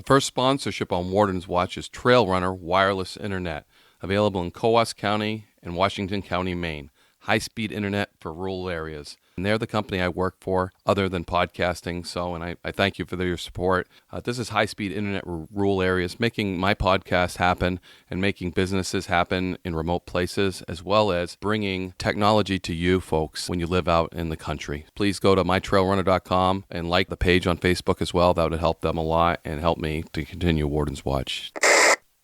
The first sponsorship on Warden's Watch is Trail Runner Wireless Internet, available in Coos County and Washington County, Maine. High-speed internet for rural areas. And they're the company I work for other than podcasting, and I thank you for your support. This is high-speed internet for rural areas, making my podcast happen and making businesses happen in remote places, as well as bringing technology to you folks when you live out in the country. Please go to mytrailrunner.com and like the page on Facebook as well. That would help them a lot and help me to continue Warden's Watch.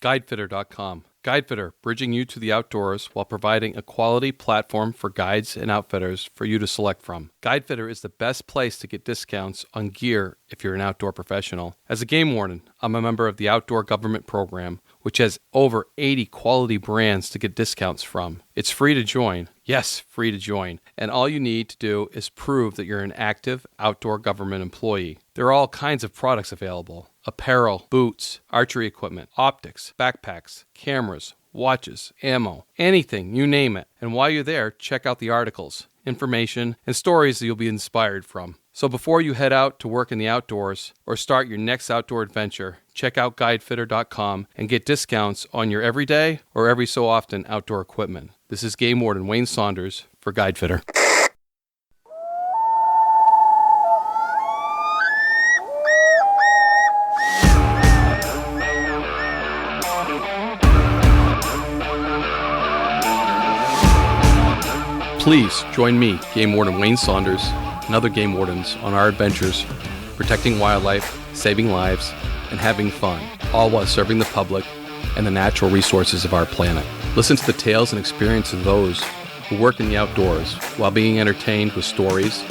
Guidefitter.com. Guidefitter, bridging you to the outdoors while providing a quality platform for guides and outfitters for you to select from. Guidefitter is the best place to get discounts on gear if you're an outdoor professional. As a game warden, I'm a member of the Outdoor Government Program, which has over 80 quality brands to get discounts from. It's free to join. Yes, free to join. And all you need to do is prove that you're an active outdoor government employee. There are all kinds of products available. Apparel, boots, archery equipment, optics, backpacks, cameras, watches, ammo, anything, you name it. And while you're there, check out the articles, information, and stories that you'll be inspired from. So before you head out to work in the outdoors or start your next outdoor adventure, check out guidefitter.com and get discounts on your everyday or every so often outdoor equipment. This is Game Warden Wayne Saunders for Guidefitter. Please join me, Game Warden Wayne Saunders, and other game wardens on our adventures, protecting wildlife, saving lives, and having fun, all while serving the public and the natural resources of our planet. Listen to the tales and experiences of those who work in the outdoors while being entertained with stories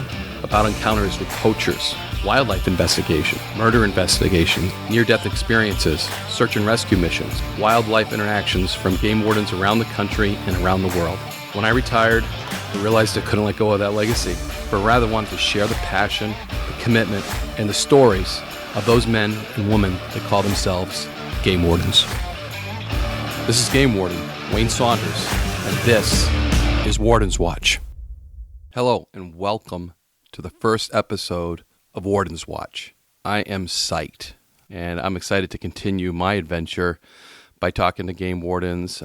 about encounters with poachers, wildlife investigation, murder investigation, near-death experiences, search and rescue missions, wildlife interactions from game wardens around the country and around the world. When I retired, I realized I couldn't let go of that legacy, but rather wanted to share the passion, the commitment, and the stories of those men and women that call themselves game wardens. This is Game Warden Wayne Saunders, and this is Warden's Watch. Hello, and welcome to the first episode of Warden's Watch. I am psyched, and I'm excited to continue my adventure by talking to game wardens,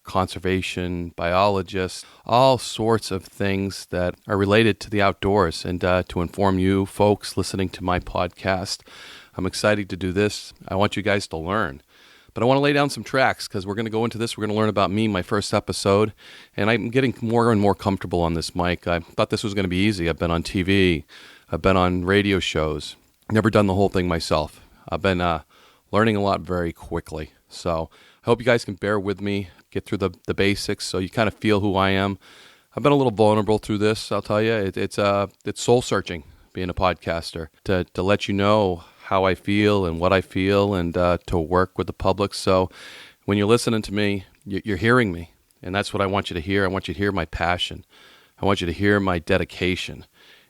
conservation, biologists, all sorts of things that are related to the outdoors, and to inform you folks listening to my podcast. I'm excited to do this. I want you guys to learn. But I want to lay down some tracks because we're going to go into this. We're going to learn about me, my first episode, and I'm getting more and more comfortable on this mic. I thought this was going to be easy. I've been on TV. I've been on radio shows. Never done the whole thing myself. I've been learning a lot very quickly. So I hope you guys can bear with me, get through the basics so you kind of feel who I am. I've been a little vulnerable through this, I'll tell you. It's soul-searching being a podcaster, to let you know how I feel and what I feel, and to work with the public. So when you're listening to me, you're hearing me, and that's what I want you to hear. I want you to hear my passion. I want you to hear my dedication,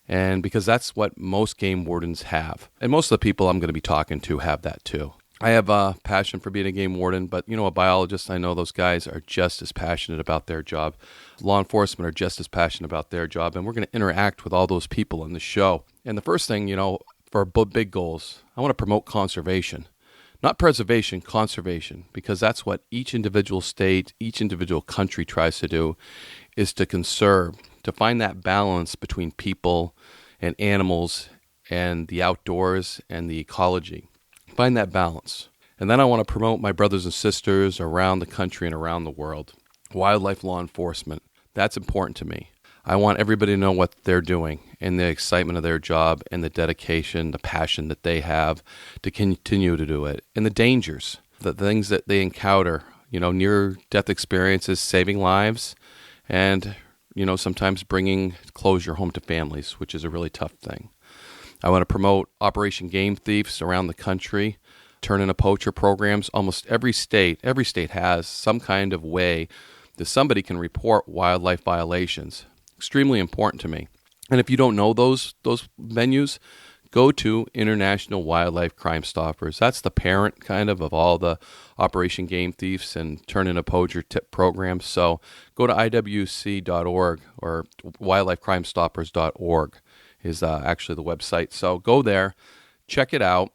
and because that's what most game wardens have. And most of the people I'm going to be talking to have that too. I have a passion for being a game warden, but a biologist, I know those guys are just as passionate about their job. Law enforcement are just as passionate about their job, and we're going to interact with all those people on the show. And the first thing, for big goals, I want to promote conservation. Not preservation, conservation, because that's what each individual state, each individual country tries to do, is to conserve, to find that balance between people and animals and the outdoors and the ecology. Find that balance. And then I want to promote my brothers and sisters around the country and around the world. Wildlife law enforcement. That's important to me. I want everybody to know what they're doing and the excitement of their job and the dedication, the passion that they have to continue to do it. And the dangers, the things that they encounter, near-death experiences, saving lives, and, sometimes bringing closure home to families, which is a really tough thing. I want to promote Operation Game Thieves around the country, turn into poacher programs. Almost every state has some kind of way that somebody can report wildlife violations. Extremely important to me. And if you don't know those venues, go to International Wildlife Crimestoppers. That's the parent kind of all the Operation Game Thieves and Turn Into Poacher tip programs. So go to IWC.org or wildlifecrimestoppers.org is actually the website. So go there, check it out.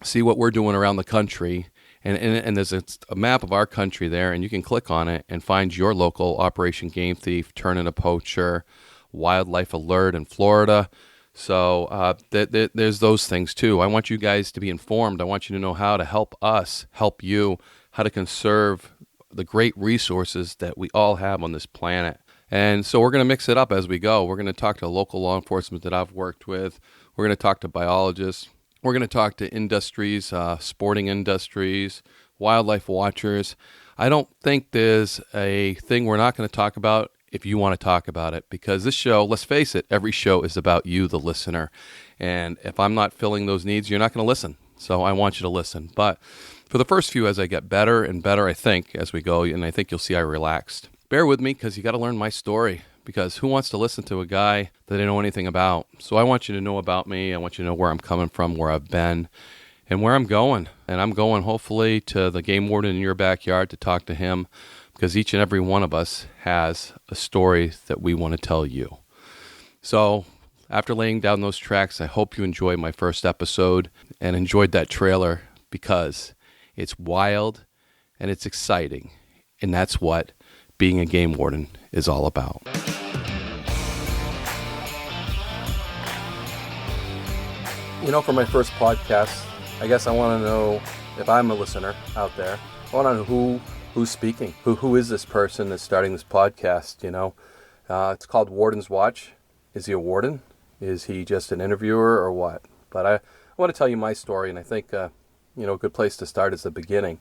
see what we're doing around the country. And there's a map of our country there, and you can click on it and find your local Operation Game Thief, Turn Into Poacher, Wildlife Alert in Florida. So there's those things too. I want you guys to be informed. I want you to know how to help us, help you, how to conserve the great resources that we all have on this planet. And so we're going to mix it up as we go. We're going to talk to local law enforcement that I've worked with. We're going to talk to biologists. We're going to talk to industries, sporting industries, wildlife watchers. I don't think there's a thing we're not going to talk about if you want to talk about it, because this show, let's face it, every show is about you, the listener. And if I'm not filling those needs, you're not going to listen. So I want you to listen. But for the first few, as I get better and better, I think, as we go, and I think you'll see I relaxed. Bear with me, because you got to learn my story, because who wants to listen to a guy that they know anything about? So I want you to know about me. I want you to know where I'm coming from, where I've been, and where I'm going. And I'm going, hopefully, to the game warden in your backyard to talk to him, because each and every one of us has a story that we want to tell you. So after laying down those tracks, I hope you enjoyed my first episode and enjoyed that trailer, because it's wild and it's exciting. And that's what being a game warden is all about. You know, for my first podcast, I guess I want to know, if I'm a listener out there, I want to know who's speaking. Who is this person that's starting this podcast, you know? It's called Warden's Watch. Is he a warden? Is he just an interviewer or what? But I want to tell you my story, and I think, a good place to start is the beginning.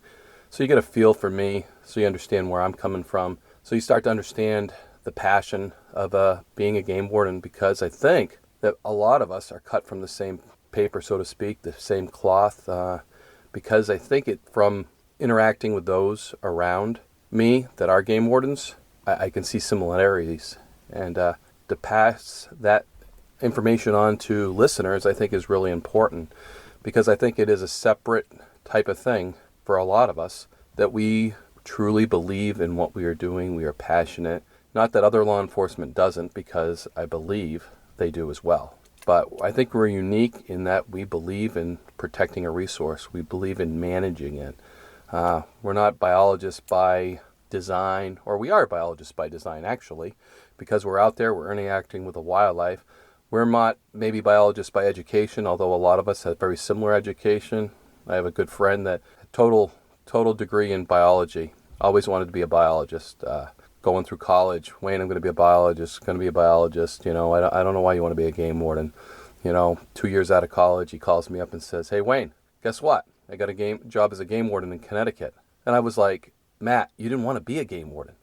So you get a feel for me, so you understand where I'm coming from. So you start to understand the passion of being a game warden, because I think that a lot of us are cut from the same paper, so to speak, the same cloth, because I think from interacting with those around me that are game wardens, I can see similarities. And to pass that information on to listeners, I think is really important, because I think it is a separate type of thing for a lot of us, that we truly believe in what we are doing. We are passionate. Not that other law enforcement doesn't, because I believe they do as well. But I think we're unique in that we believe in protecting a resource. We believe in managing it. We're not biologists by design, or we are biologists by design, actually, because we're out there, we're interacting with the wildlife. We're not maybe biologists by education, although a lot of us have very similar education. I have a good friend that total degree in biology. Always wanted to be a biologist. Going through college, Wayne, I'm going to be a biologist. Going to be a biologist. You know, I don't know why you want to be a game warden. 2 years out of college, he calls me up and says, "Hey, Wayne, guess what? I got a job as a game warden in Connecticut." And I was like, "Matt, you didn't want to be a game warden.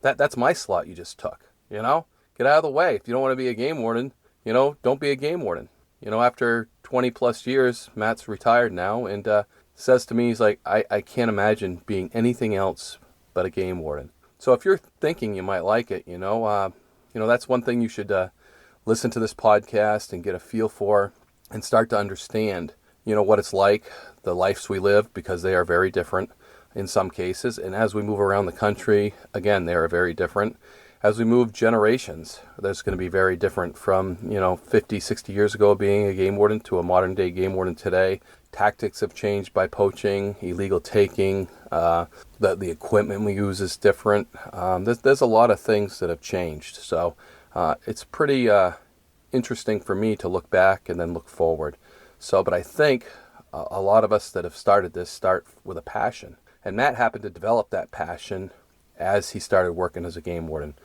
That's my slot you just took. Get out of the way. If you don't want to be a game warden, don't be a game warden." After 20 plus years, Matt's retired now, and says to me, he's like, I can't imagine being anything else but a game warden. So if you're thinking you might like it, that's one thing you should listen to this podcast and get a feel for, and start to understand, what it's like, the lives we live, because they are very different in some cases. And as we move around the country, again, they are very different. As we move generations, that's going to be very different from, 50, 60 years ago being a game warden to a modern day game warden today. Tactics have changed by poaching, illegal taking, the equipment we use is different. There's a lot of things that have changed. So it's pretty interesting for me to look back and then look forward. But I think a lot of us that have started this start with a passion. And Matt happened to develop that passion as he started working as a game warden.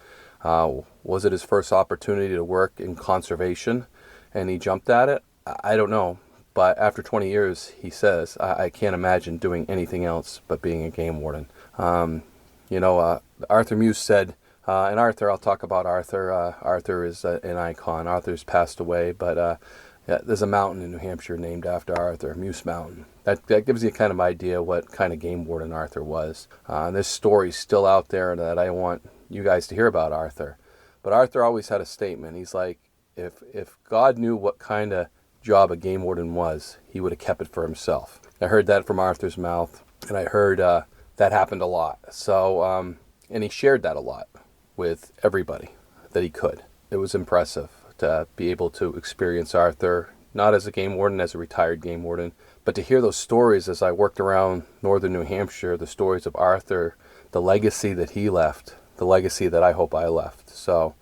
Was it his first opportunity to work in conservation and he jumped at it? I don't know. But after 20 years, he says, I can't imagine doing anything else but being a game warden. Arthur Muse said, and Arthur, I'll talk about Arthur. Arthur is an icon. Arthur's passed away, but there's a mountain in New Hampshire named after Arthur, Muse Mountain. That gives you kind of idea what kind of game warden Arthur was. And there's stories still out there that I want you guys to hear about Arthur. But Arthur always had a statement. He's like, if God knew what kind of job a game warden was, he would have kept it for himself. I heard that from Arthur's mouth, and I heard that happened a lot. So, and he shared that a lot with everybody that he could. It was impressive to be able to experience Arthur, not as a game warden, as a retired game warden, But to hear those stories as I worked around northern New Hampshire, the stories of Arthur, the legacy that he left, the legacy that I hope I left. So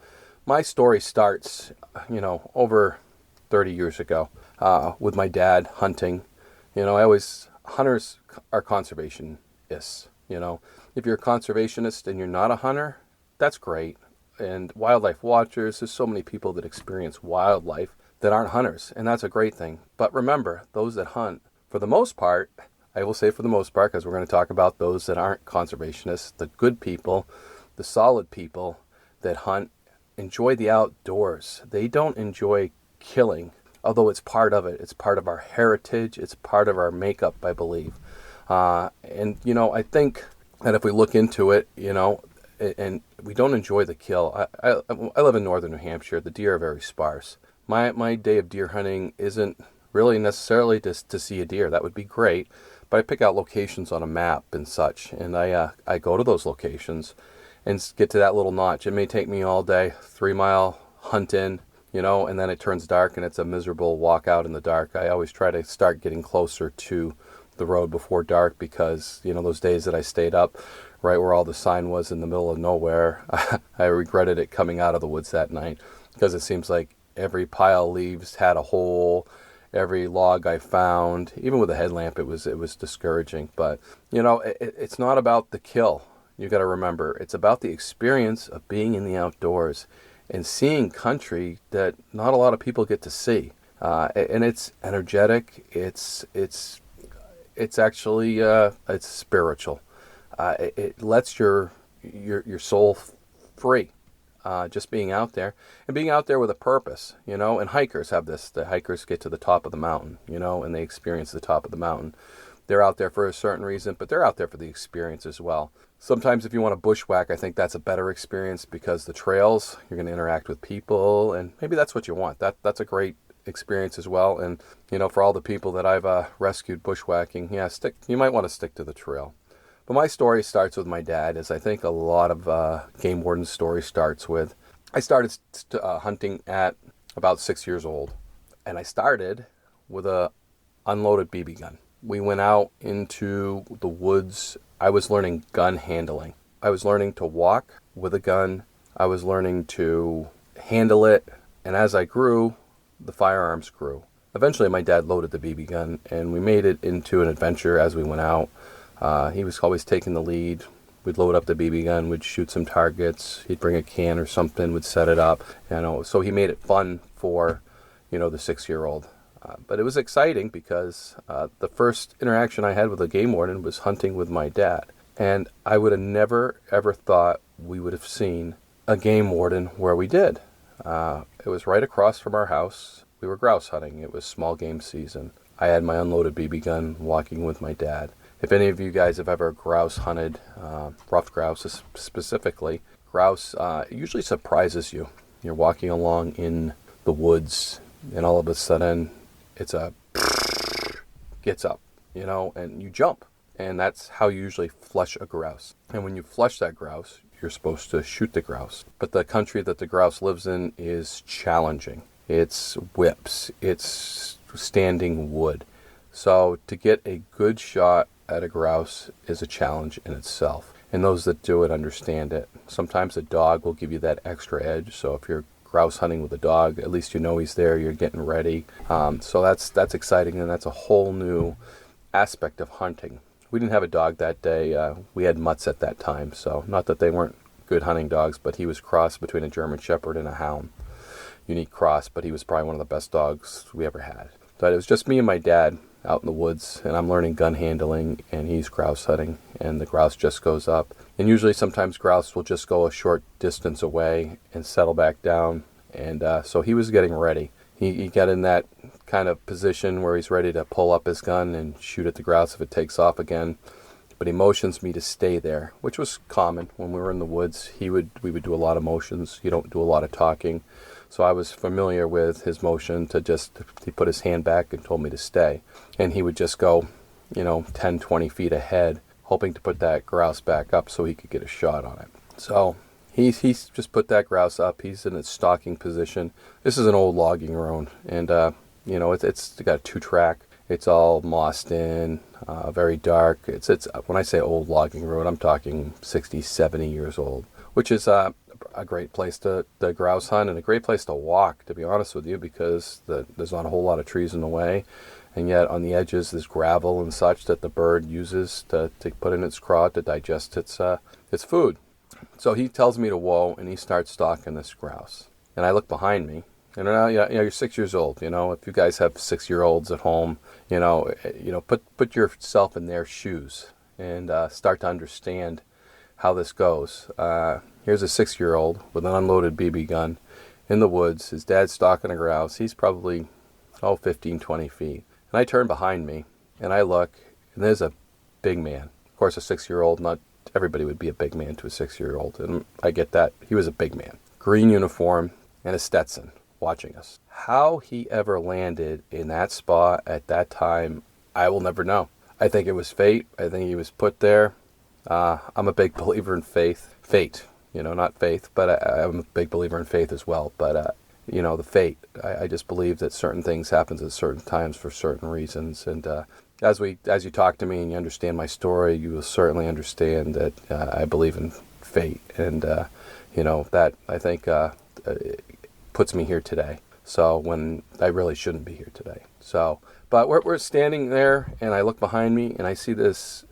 my story starts, over 30 years ago with my dad hunting. Hunters are conservationists. If you're a conservationist and you're not a hunter, that's great. And wildlife watchers, there's so many people that experience wildlife that aren't hunters, and that's a great thing. But remember, those that hunt, for the most part, I will say for the most part, because we're going to talk about those that aren't conservationists, the good people, the solid people that hunt, enjoy the outdoors. They don't enjoy killing, although it's part of it. It's part of our heritage. It's part of our makeup, I believe. I think that if we look into it, and we don't enjoy the kill. I live in northern New Hampshire. The deer are very sparse. My day of deer hunting isn't really necessarily to see a deer. That would be great. But I pick out locations on a map and such, and I go to those locations and get to that little notch. It may take me all day, 3-mile hunt in, and then it turns dark and it's a miserable walk out in the dark. I always try to start getting closer to the road before dark because, those days that I stayed up right where all the sign was in the middle of nowhere, I regretted it coming out of the woods that night because it seems like every pile of leaves had a hole. Every log I found, even with a headlamp, it was discouraging. But, it's not about the kill. You got to remember, it's about the experience of being in the outdoors and seeing country that not a lot of people get to see. And it's energetic. It's actually it's spiritual. It lets your soul free. Just being out there and being out there with a purpose, and hikers have this. The hikers get to the top of the mountain, and they experience the top of the mountain. They're out there for a certain reason, but they're out there for the experience as well. Sometimes if you want to bushwhack, I think that's a better experience because the trails, you're going to interact with people, and maybe that's what you want. That's a great experience as well. And, for all the people that I've rescued bushwhacking, you might want to stick to the trail. But my story starts with my dad, as I think a lot of game warden's story starts with. I started hunting at about 6 years old, and I started with a unloaded BB gun. We went out into the woods. I was learning gun handling. I was learning to walk with a gun. I was learning to handle it, and as I grew, the firearms grew. Eventually, my dad loaded the BB gun, and we made it into an adventure as we went out. He was always taking the lead. We'd load up the BB gun, we'd shoot some targets, he'd bring a can or something, we'd set it up, so he made it fun for, the 6-year-old. But it was exciting because the first interaction I had with a game warden was hunting with my dad. And I would have never, ever thought we would have seen a game warden where we did. It was right across from our house. We were grouse hunting. It was small game season. I had my unloaded BB gun walking with my dad. If any of you guys have ever grouse hunted, ruffed grouse specifically, grouse usually surprises you. You're walking along in the woods, and all of a sudden, gets up, and you jump. And that's how you usually flush a grouse. And when you flush that grouse, you're supposed to shoot the grouse. But the country that the grouse lives in is challenging. It's whips. It's standing wood. So to get a good shot at a grouse is a challenge in itself. And those that do it understand it. Sometimes a dog will give you that extra edge. So if you're grouse hunting with a dog, at least he's there, you're getting ready. So that's exciting, and that's a whole new aspect of hunting. We didn't have a dog that day. We had mutts at that time, so not that they weren't good hunting dogs, but he was crossed between a German Shepherd and a hound. Unique cross, but he was probably one of the best dogs we ever had. But it was just me and my dad out in the woods, and I'm learning gun handling, and he's grouse hunting, and the grouse just goes up. And usually sometimes grouse will just go a short distance away and settle back down, and so he was getting ready. He got in that kind of position where he's ready to pull up his gun and shoot at the grouse if it takes off again. But he motions me to stay there, which was common when we were in the woods. We would do a lot of motions. You don't do a lot of talking. So I was familiar with his motion he put his hand back and told me to stay. And he would just go, 10, 20 feet ahead, hoping to put that grouse back up so he could get a shot on it. So he's just put that grouse up. He's in its stalking position. This is an old logging road, and it's got a 2-track. It's all mossed in, very dark. It's when I say old logging road, I'm talking 60, 70 years old, which is a great place to grouse hunt and a great place to walk, to be honest with you, because there's not a whole lot of trees in the way. And yet on the edges there's gravel and such that the bird uses to put in its craw to digest its food. So he tells me to whoa, and he starts stalking this grouse. And I look behind me, and you're 6 years old. If you guys have 6-year-olds at home, put yourself in their shoes and start to understand how this goes. Here's a 6-year-old with an unloaded BB gun in the woods. His dad's stalking a grouse. He's probably 15, 20 feet. And I turn behind me, and I look, and there's a big man. Of course, a 6-year-old, not everybody would be a big man to a 6-year-old, and I get that. He was a big man. Green uniform and a Stetson watching us. How he ever landed in that spot at that time, I will never know. I think it was fate. I think he was put there. I'm a big believer in faith. Fate, not faith, but I'm a big believer in faith as well. But the fate. I just believe that certain things happen at certain times for certain reasons. And as you talk to me and you understand my story, you will certainly understand that I believe in fate. And, that I think puts me here today. So when I really shouldn't be here today. So, but we're standing there, and I look behind me and I see this,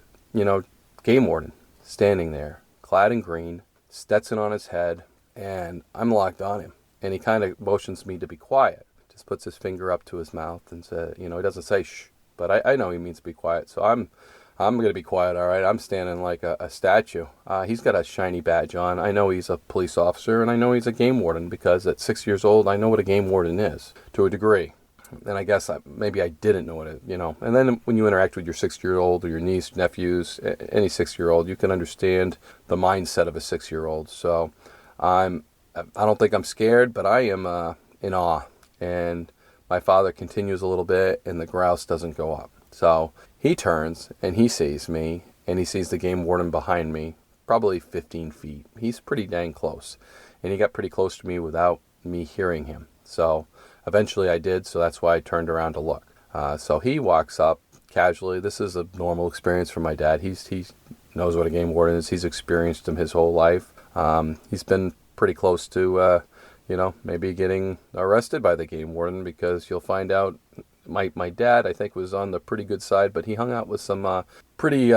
game warden standing there, clad in green, Stetson on his head, and I'm locked on him. And he kind of motions me to be quiet. Just puts his finger up to his mouth and says, he doesn't say shh, but I know he means to be quiet. So I'm going to be quiet, all right? I'm standing like a statue. He's got a shiny badge on. I know he's a police officer, and I know he's a game warden because at 6 years old, I know what a game warden is to a degree. And I guess maybe I didn't know it, And then when you interact with your 6-year-old or your niece, nephews, any 6-year-old, you can understand the mindset of a 6-year-old. So I don't think I'm scared, but I am in awe. And my father continues a little bit, and the grouse doesn't go up. So he turns, and he sees me, and he sees the game warden behind me, probably 15 feet. He's pretty dang close. And he got pretty close to me without me hearing him. So eventually I did, so that's why I turned around to look. So he walks up casually. This is a normal experience for my dad. He knows what a game warden is. He's experienced him his whole life. He's been pretty close to, maybe getting arrested by the game warden, because you'll find out my dad, I think, was on the pretty good side, but he hung out with some pretty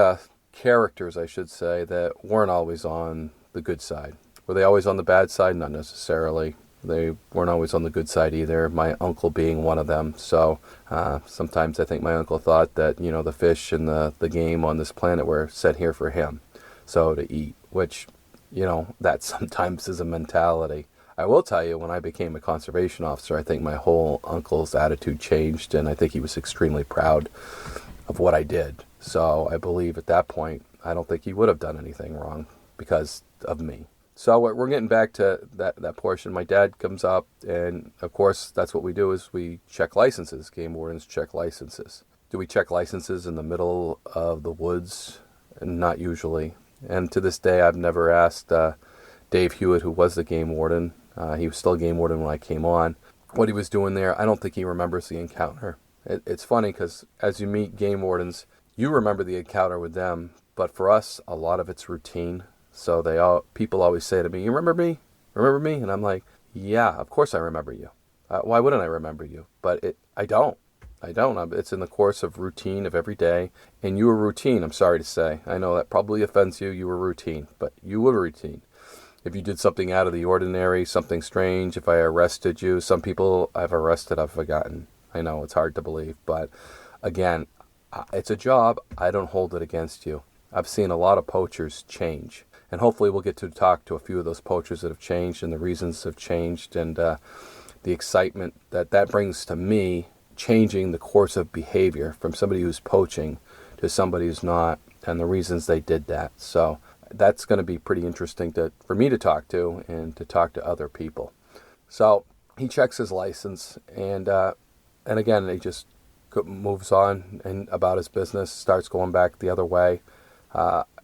characters, I should say, that weren't always on the good side. Were they always on the bad side? Not necessarily. They weren't always on the good side either, my uncle being one of them. So sometimes I think my uncle thought that, the fish and the game on this planet were set here for him, so to eat, which, that sometimes is a mentality. I will tell you, when I became a conservation officer, I think my whole uncle's attitude changed, and I think he was extremely proud of what I did. So I believe at that point, I don't think he would have done anything wrong because of me. So we're getting back to that portion. My dad comes up, and of course, that's what we do is we check licenses. Game wardens check licenses. Do we check licenses in the middle of the woods? Not usually. And to this day, I've never asked Dave Hewitt, who was the game warden. He was still a game warden when I came on. What he was doing there, I don't think he remembers the encounter. It's funny because as you meet game wardens, you remember the encounter with them, but for us, a lot of it's routine. So people always say to me, "You remember me? Remember me?" And I'm like, "Yeah, of course I remember you. Why wouldn't I remember you?" But I don't. It's in the course of routine of every day. And you were routine, I'm sorry to say. I know that probably offends you. You were routine, but you were routine. If you did something out of the ordinary, something strange, if I arrested you, some people I've arrested, I've forgotten. I know it's hard to believe, but again, it's a job. I don't hold it against you. I've seen a lot of poachers change. And hopefully we'll get to talk to a few of those poachers that have changed and the reasons have changed and the excitement that brings to me, changing the course of behavior from somebody who's poaching to somebody who's not and the reasons they did that. So that's going to be pretty interesting for me to talk to and to talk to other people. So he checks his license and again, he just moves on and about his business, starts going back the other way.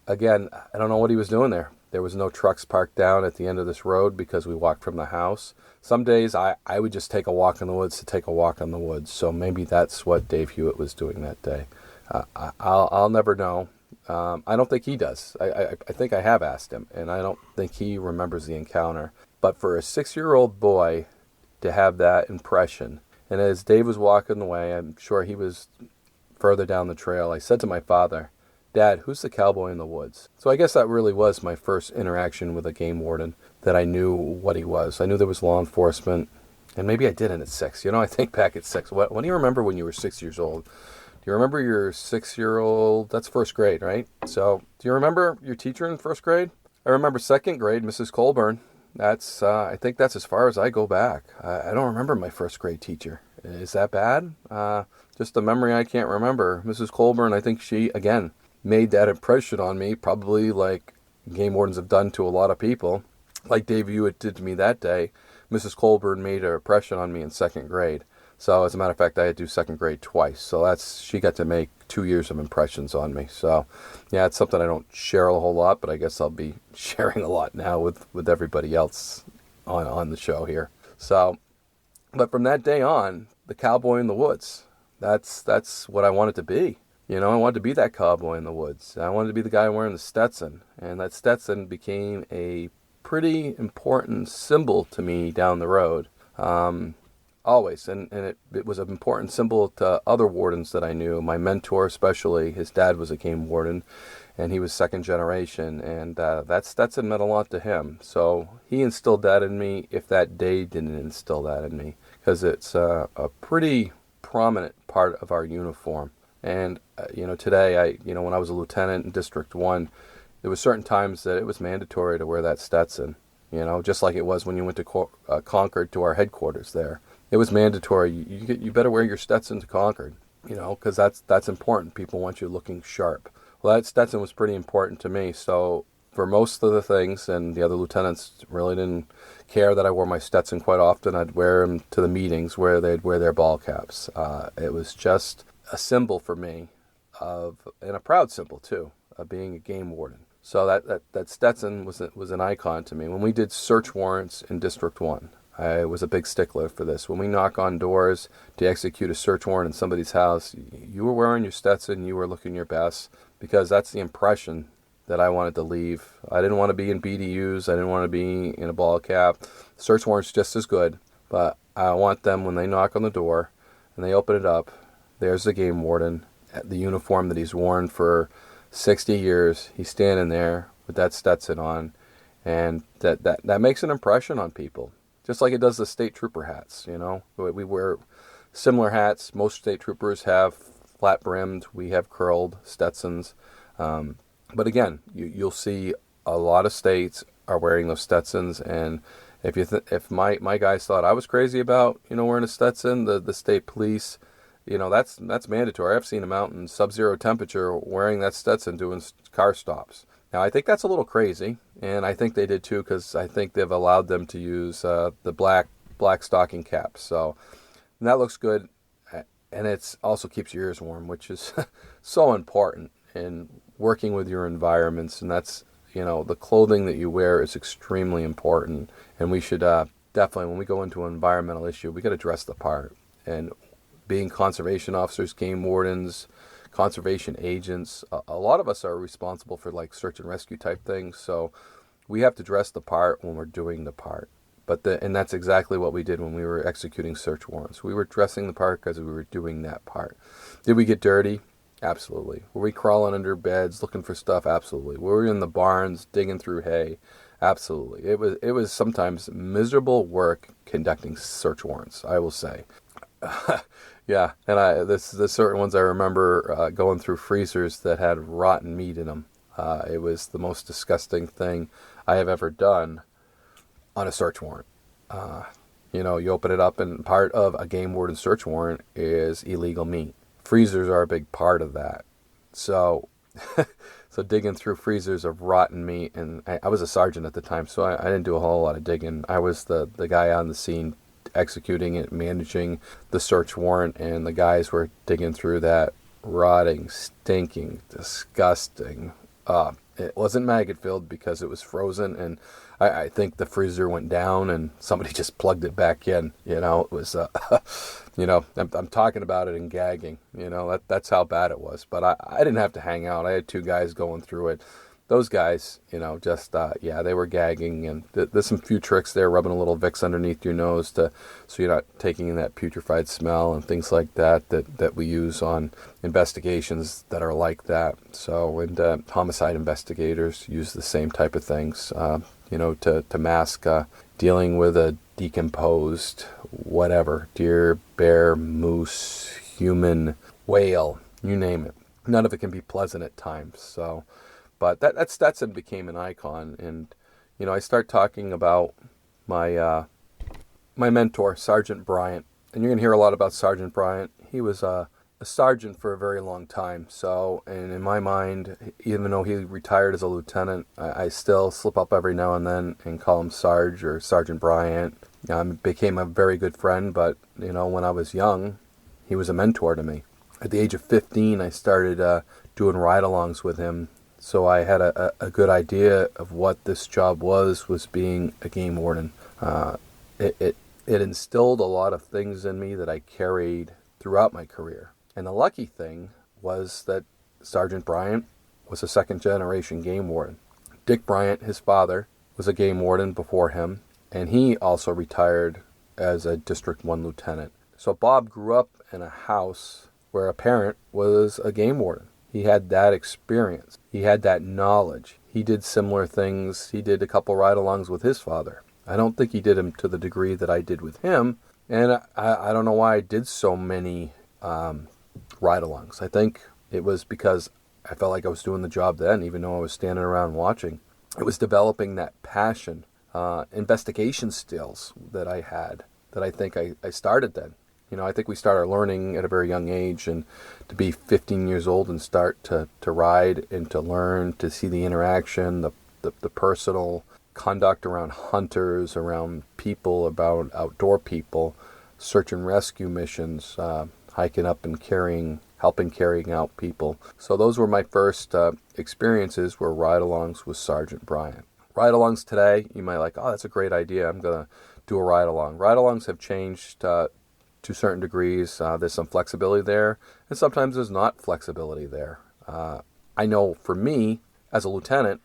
Again, I don't know what he was doing there, There was no trucks parked down at the end of this road because we walked from the house. Some days I would just take a walk in the woods to take a walk in the woods. So maybe that's what Dave Hewitt was doing that day. I'll never know. I don't think he does. I think I have asked him, and I don't think he remembers the encounter. But for a 6-year-old boy to have that impression, and as Dave was walking away, I'm sure he was further down the trail, I said to my father, "Dad, who's the cowboy in the woods?" So I guess that really was my first interaction with a game warden, that I knew what he was. I knew there was law enforcement, and maybe I didn't at 6. I think back at 6. What do you remember when you were 6 years old? Do you remember your 6-year-old? That's first grade, right? So do you remember your teacher in first grade? I remember second grade, Mrs. Colburn. I think that's as far as I go back. I don't remember my first grade teacher. Is that bad? Just a memory I can't remember. Mrs. Colburn, I think she, again, made that impression on me, probably like game wardens have done to a lot of people. Like Dave Hewitt did to me that day, Mrs. Colburn made an impression on me in second grade. So as a matter of fact, I had to do second grade twice. So she got to make 2 years of impressions on me. So yeah, it's something I don't share a whole lot, but I guess I'll be sharing a lot now with everybody else on the show here. So, but from that day on, the cowboy in the woods, that's what I wanted to be. I wanted to be that cowboy in the woods. I wanted to be the guy wearing the Stetson. And that Stetson became a pretty important symbol to me down the road. Always. And it was an important symbol to other wardens that I knew. My mentor especially, his dad was a game warden, and he was second generation. And that Stetson meant a lot to him. So he instilled that in me if that day didn't instill that in me. Because it's a pretty prominent part of our uniform. And, today, when I was a lieutenant in District 1, there were certain times that it was mandatory to wear that Stetson, just like it was when you went to Concord to our headquarters there. It was mandatory. You better wear your Stetson to Concord, because that's important. People want you looking sharp. Well, that Stetson was pretty important to me. So for most of the things, and the other lieutenants really didn't care that I wore my Stetson quite often, I'd wear them to the meetings where they'd wear their ball caps. It was just a symbol for me and a proud symbol too, of being a game warden. So that Stetson was an icon to me. When we did search warrants in District 1, I was a big stickler for this. When we knock on doors to execute a search warrant in somebody's house, you were wearing your Stetson, you were looking your best, because that's the impression that I wanted to leave. I didn't want to be in BDUs. I didn't want to be in a ball cap. Search warrant's just as good, but I want them, when they knock on the door and they open it up, there's the game warden, the uniform that he's worn for 60 years. He's standing there with that Stetson on, and that makes an impression on people. Just like it does the state trooper hats, We wear similar hats. Most state troopers have flat-brimmed. We have curled Stetsons. But again, you'll see a lot of states are wearing those Stetsons. And if my guys thought I was crazy about, wearing a Stetson, the state police, that's mandatory. I've seen them out in sub-zero temperature wearing that Stetson doing car stops. Now, I think that's a little crazy, and I think they did too, because I think they've allowed them to use the black stocking caps. So that looks good, and it also keeps your ears warm, which is so important in working with your environments. And that's, the clothing that you wear is extremely important, and we should definitely, when we go into an environmental issue, we got to dress the part. And being conservation officers, game wardens, conservation agents, a lot of us are responsible for like search and rescue type things, so we have to dress the part when we're doing the part. And that's exactly what we did when we were executing search warrants. We were dressing the part because we were doing that part. Did we get dirty? Absolutely. Were we crawling under beds looking for stuff? Absolutely. Were we in the barns digging through hay? Absolutely. It was sometimes miserable work conducting search warrants, I will say. Yeah, and there's certain ones I remember going through freezers that had rotten meat in them. It was the most disgusting thing I have ever done on a search warrant. You open it up, and part of a game warden search warrant is illegal meat. Freezers are a big part of that. So digging through freezers of rotten meat, and I was a sergeant at the time, so I didn't do a whole lot of digging. I was the guy on the scene executing it, managing the search warrant, and the guys were digging through that rotting, stinking, disgusting It wasn't maggot filled because it was frozen, and I think the freezer went down and somebody just plugged it back in. It was, I'm talking about it and gagging. That's how bad it was. But I didn't have to hang out. I had two guys going through it. Those guys, they were gagging, and there's some few tricks there, rubbing a little Vicks underneath your nose so you're not taking in that putrefied smell and things like that we use on investigations that are like that. So, and homicide investigators use the same type of things, to mask dealing with a decomposed whatever, deer, bear, moose, human, whale, you name it. None of it can be pleasant at times, so... But that Stetson became an icon, and I start talking about my mentor, Sergeant Bryant, and you're gonna hear a lot about Sergeant Bryant. He was a sergeant for a very long time, and in my mind, even though he retired as a lieutenant, I still slip up every now and then and call him Sarge or Sergeant Bryant. Became a very good friend, but when I was young, he was a mentor to me. At the age of 15, I started doing ride-alongs with him. So I had a good idea of what this job was being a game warden. It instilled a lot of things in me that I carried throughout my career. And the lucky thing was that Sergeant Bryant was a second-generation game warden. Dick Bryant, his father, was a game warden before him, and he also retired as a District 1 lieutenant. So Bob grew up in a house where a parent was a game warden. He had that experience. He had that knowledge. He did similar things. He did a couple ride-alongs with his father. I don't think he did them to the degree that I did with him. And I don't know why I did so many ride-alongs. I think it was because I felt like I was doing the job then, even though I was standing around watching. It was developing that passion, investigation skills that I had, that I think I started then. I think we started learning at a very young age, and to be 15 years old and start to ride and to learn, to see the interaction, the personal conduct around hunters, around people, about outdoor people, search and rescue missions, hiking up and helping carrying out people. So those were my first experiences were ride-alongs with Sergeant Bryant. Ride-alongs today, you might like, oh, that's a great idea. I'm going to do a ride-along. Ride-alongs have changed to certain degrees. There's some flexibility there, and sometimes there's not flexibility there. I know for me, as a lieutenant,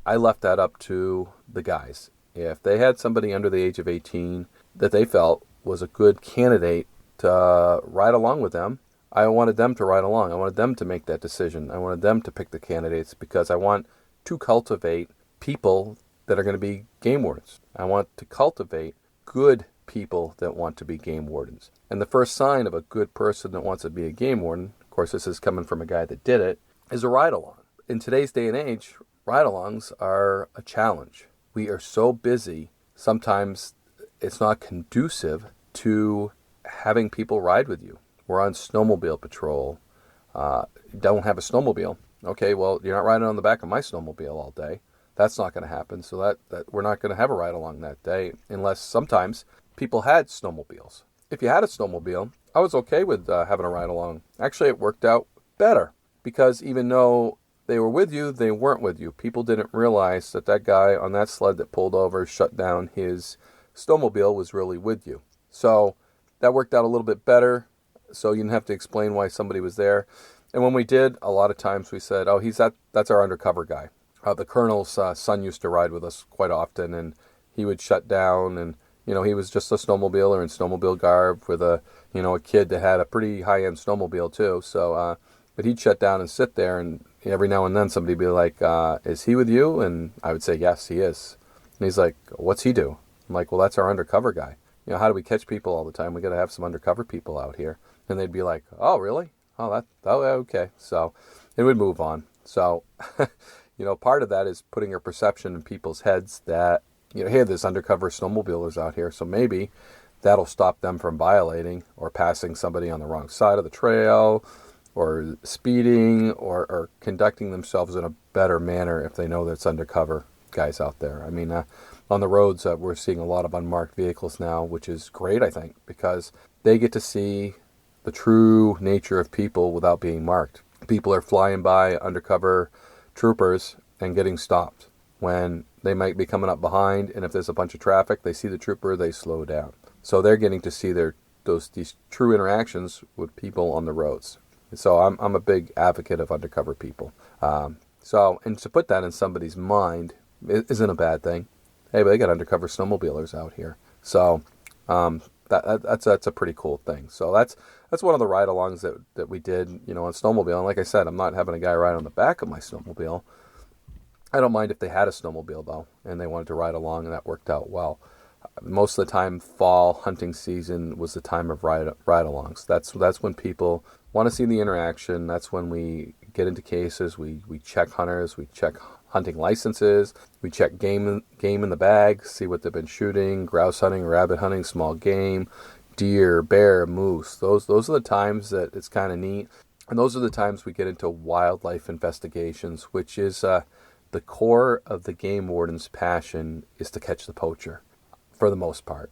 I left that up to the guys. If they had somebody under the age of 18 that they felt was a good candidate to ride along with them, I wanted them to ride along. I wanted them to make that decision. I wanted them to pick the candidates because I want to cultivate people that are going to be game wardens. I want to cultivate good people that want to be game wardens. And the first sign of a good person that wants to be a game warden, of course this is coming from a guy that did it, is a ride-along. In today's day and age, ride-alongs are a challenge. We are so busy, sometimes it's not conducive to having people ride with you. We're on snowmobile patrol. Don't have a snowmobile. Okay, well, you're not riding on the back of my snowmobile all day. That's not going to happen. So that we're not going to have a ride-along that day unless sometimes people had snowmobiles. If you had a snowmobile, I was okay with having a ride-along. Actually, it worked out better because even though they were with you, they weren't with you. People didn't realize that guy on that sled that pulled over, shut down his snowmobile was really with you. So that worked out a little bit better. So you didn't have to explain why somebody was there. And when we did, a lot of times we said, oh, that's our undercover guy. The colonel's son used to ride with us quite often, and he would shut down, and he was just a snowmobiler in snowmobile garb with a kid that had a pretty high-end snowmobile too. So, but he'd shut down and sit there, and every now and then somebody'd be like, is he with you? And I would say, yes, he is. And he's like, what's he do? I'm like, well, that's our undercover guy. How do we catch people all the time? We got to have some undercover people out here. And they'd be like, oh, really? Oh, okay. So it would move on. So, part of that is putting a perception in people's heads that, hey, there's undercover snowmobilers out here. So maybe that'll stop them from violating or passing somebody on the wrong side of the trail or speeding or conducting themselves in a better manner if they know that's undercover guys out there. I mean, on the roads, we're seeing a lot of unmarked vehicles now, which is great, I think, because they get to see the true nature of people without being marked. People are flying by undercover troopers and getting stopped when they might be coming up behind, and if there's a bunch of traffic, they see the trooper, they slow down. So they're getting to see these true interactions with people on the roads. So I'm a big advocate of undercover people. And to put that in somebody's mind isn't a bad thing. Hey, but they got undercover snowmobilers out here. So that's a pretty cool thing. So that's one of the ride-alongs that we did, on snowmobile. And like I said, I'm not having a guy ride on the back of my snowmobile. I don't mind if they had a snowmobile, though, and they wanted to ride along, and that worked out well. Most of the time, fall hunting season was the time of ride-alongs. That's when people want to see the interaction. That's when we get into cases. We check hunters. We check hunting licenses. We check game in the bag, see what they've been shooting, grouse hunting, rabbit hunting, small game, deer, bear, moose. Those are the times that it's kind of neat. And those are the times we get into wildlife investigations, which is the core of the game warden's passion is to catch the poacher, for the most part.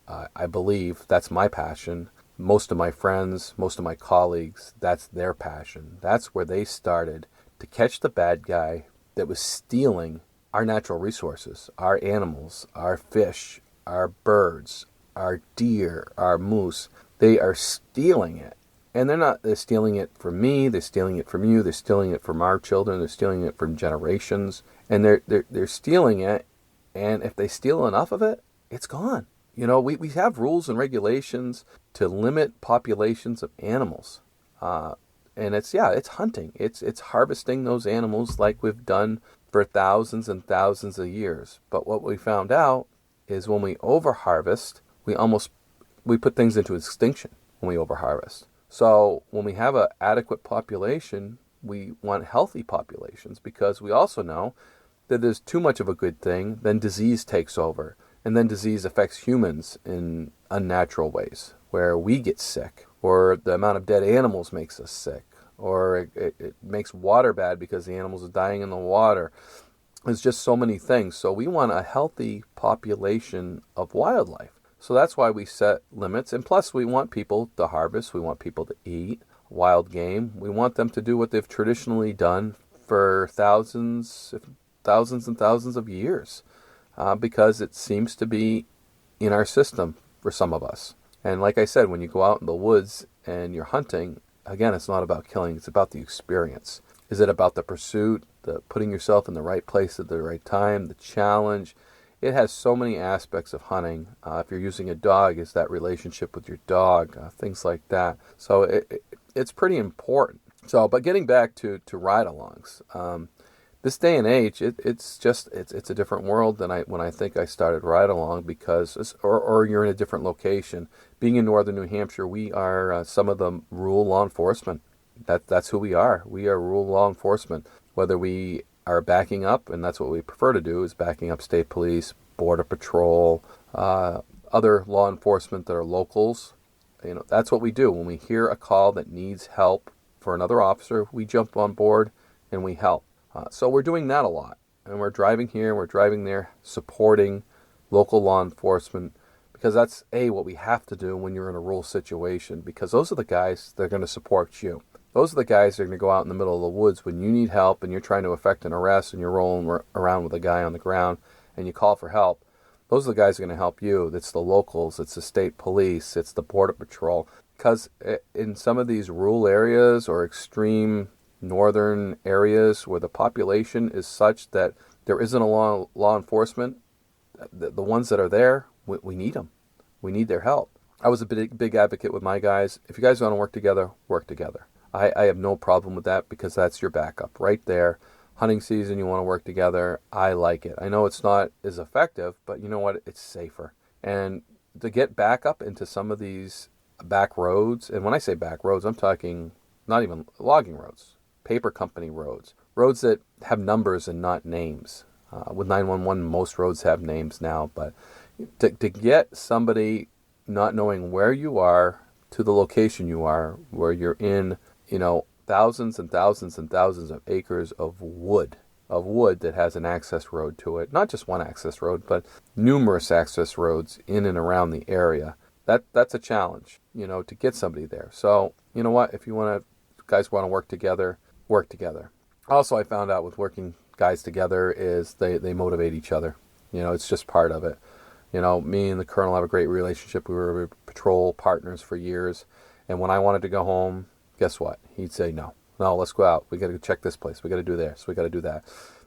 I believe that's my passion. Most of my friends, most of my colleagues, that's their passion. That's where they started, to catch the bad guy that was stealing our natural resources, our animals, our fish, our birds, our deer, our moose. They are stealing it. And they're stealing it from me, they're stealing it from you, they're stealing it from our children, they're stealing it from generations. And they're stealing it, and if they steal enough of it, it's gone. We have rules and regulations to limit populations of animals. And it's hunting. It's harvesting those animals like we've done for thousands and thousands of years. But what we found out is when we overharvest, we put things into extinction when we overharvest. So when we have an adequate population, we want healthy populations, because we also know that there's too much of a good thing, then disease takes over. And then disease affects humans in unnatural ways, where we get sick, or the amount of dead animals makes us sick, or it makes water bad because the animals are dying in the water. There's just so many things. So we want a healthy population of wildlife. So that's why we set limits. And plus, we want people to harvest. We want people to eat wild game. We want them to do what they've traditionally done for thousands and thousands of years, because it seems to be in our system for some of us. And like I said, when you go out in the woods and you're hunting, again, it's not about killing. It's about the experience. Is it about the pursuit, the putting yourself in the right place at the right time, the challenge? It has so many aspects of hunting. If you're using a dog, is that relationship with your dog, things like that. So it's pretty important. So, but getting back to ride-alongs, this day and age, it's a different world than when I think I started ride-along, because, or you're in a different location. Being in northern New Hampshire, we are some of the rural law enforcement. That's who we are. We are rural law enforcement. Whether we are backing up, and that's what we prefer to do, is backing up state police, border patrol, other law enforcement that are locals. That's what we do. When we hear a call that needs help for another officer, we jump on board and we help. So we're doing that a lot. And we're driving here, we're driving there, supporting local law enforcement, because that's what we have to do when you're in a rural situation, because those are the guys that are going to support you. Those are the guys that are going to go out in the middle of the woods when you need help and you're trying to effect an arrest and you're rolling around with a guy on the ground and you call for help. Those are the guys that are going to help you. It's the locals, it's the state police, it's the border patrol. Because in some of these rural areas or extreme northern areas where the population is such that there isn't a law enforcement, the ones that are there, we need them. We need their help. I was a big advocate with my guys. If you guys want to work together, work together. I have no problem with that, because that's your backup right there. Hunting season, you want to work together. I like it. I know it's not as effective, but you know what? It's safer. And to get back up into some of these back roads, and when I say back roads, I'm talking not even logging roads, paper company roads that have numbers and not names. With 911, most roads have names now, but to get somebody not knowing where you are to the location you are, where you're in, thousands and thousands and thousands of acres of wood that has an access road to it. Not just one access road, but numerous access roads in and around the area. That's a challenge, to get somebody there. So, you know what? If you guys want to work together, work together. Also, I found out with working guys together is they motivate each other. It's just part of it. Me and the colonel have a great relationship. We were patrol partners for years. And when I wanted to go home, guess what? He'd say, no, let's go out. We got to check this place. We got to do this. We got to do that.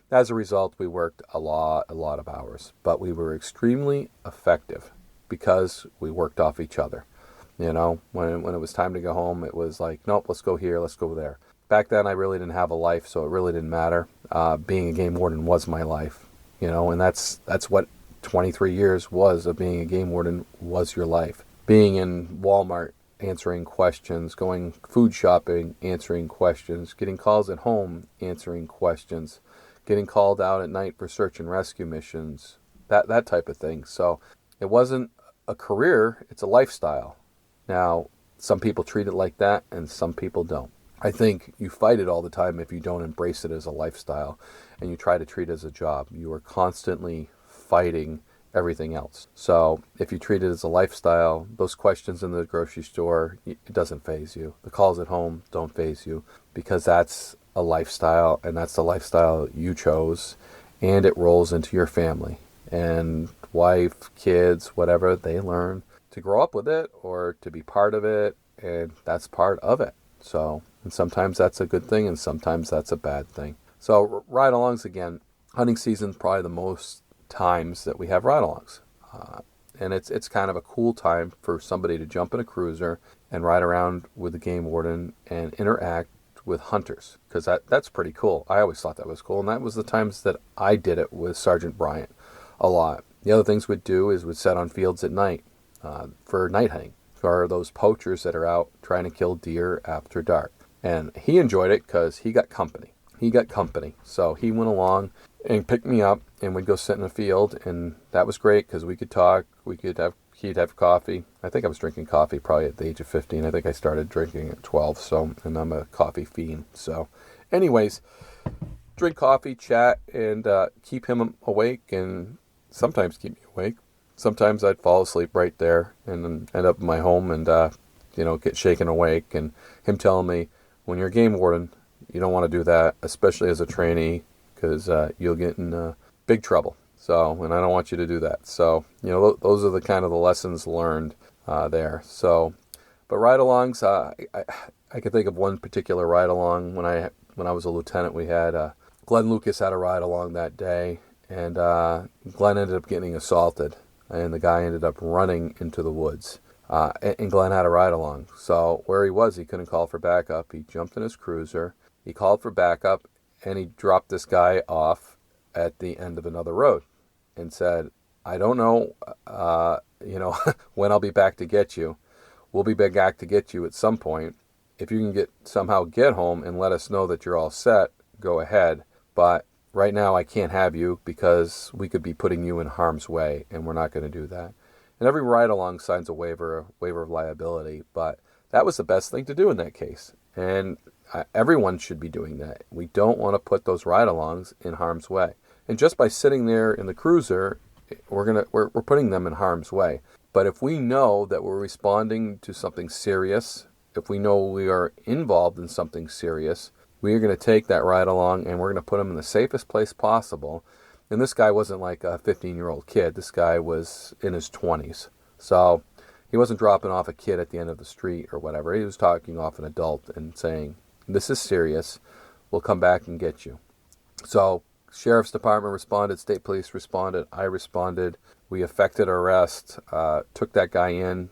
As a result, we worked a lot of hours. But we were extremely effective because we worked off each other. When it was time to go home, it was like, nope, let's go here, let's go there. Back then, I really didn't have a life, so it really didn't matter. Being a game warden was my life, and that's what 23 years was of being a game warden was your life. Being in Walmart, answering questions, going food shopping, answering questions, getting calls at home, answering questions, getting called out at night for search and rescue missions, that type of thing. So it wasn't a career, it's a lifestyle. Now, some people treat it like that and some people don't. I think you fight it all the time if you don't embrace it as a lifestyle and you try to treat it as a job. You are constantly fighting everything else. So if you treat it as a lifestyle, those questions in the grocery store, it doesn't faze you. The calls at home don't faze you because that's a lifestyle and that's the lifestyle you chose and it rolls into your family. And wife, kids, whatever, they learn to grow up with it or to be part of it, and that's part of it. So, and sometimes that's a good thing and sometimes that's a bad thing. So ride-alongs, again, hunting season probably the most times that we have ride-alongs. And it's kind of a cool time for somebody to jump in a cruiser and ride around with the game warden and interact with hunters, because that's pretty cool. I always thought that was cool, and that was the times that I did it with Sergeant Bryant a lot. The other things we'd do is we'd set on fields at night for night hunting, for those poachers that are out trying to kill deer after dark. And he enjoyed it because he got company. So he went along and picked me up, and we'd go sit in a field, and that was great because we could talk. He'd have coffee. I think I was drinking coffee probably at the age of 15. I think I started drinking at 12, and I'm a coffee fiend. So anyways, drink coffee, chat, and keep him awake, and sometimes keep me awake. Sometimes I'd fall asleep right there and then end up in my home and, get shaken awake. And him telling me, when you're a game warden, you don't want to do that, especially as a trainee, because you'll get in big trouble. So, and I don't want you to do that. So, those are the kind of the lessons learned there. So, but ride-alongs, I could think of one particular ride-along. When I was a lieutenant, we had Glenn Lucas had a ride-along that day, and Glenn ended up getting assaulted. And the guy ended up running into the woods. And Glenn had a ride-along. So where he was, he couldn't call for backup. He jumped in his cruiser. He called for backup, and he dropped this guy off at the end of another road and said, I don't know, when I'll be back to get you. We'll be back to get you at some point. If you can somehow get home and let us know that you're all set, go ahead. But right now, I can't have you because we could be putting you in harm's way, and we're not going to do that. And every ride-along signs a waiver of liability, but that was the best thing to do in that case. And everyone should be doing that. We don't want to put those ride-alongs in harm's way. And just by sitting there in the cruiser, we're putting them in harm's way. But if we know that we're responding to something serious, if we know we are involved in something serious, we are going to take that ride along and we're going to put him in the safest place possible. And this guy wasn't like a 15-year-old kid. This guy was in his 20s. So he wasn't dropping off a kid at the end of the street or whatever. He was talking off an adult and saying, this is serious. We'll come back and get you. So Sheriff's Department responded. State Police responded. I responded. We effected arrest, took that guy in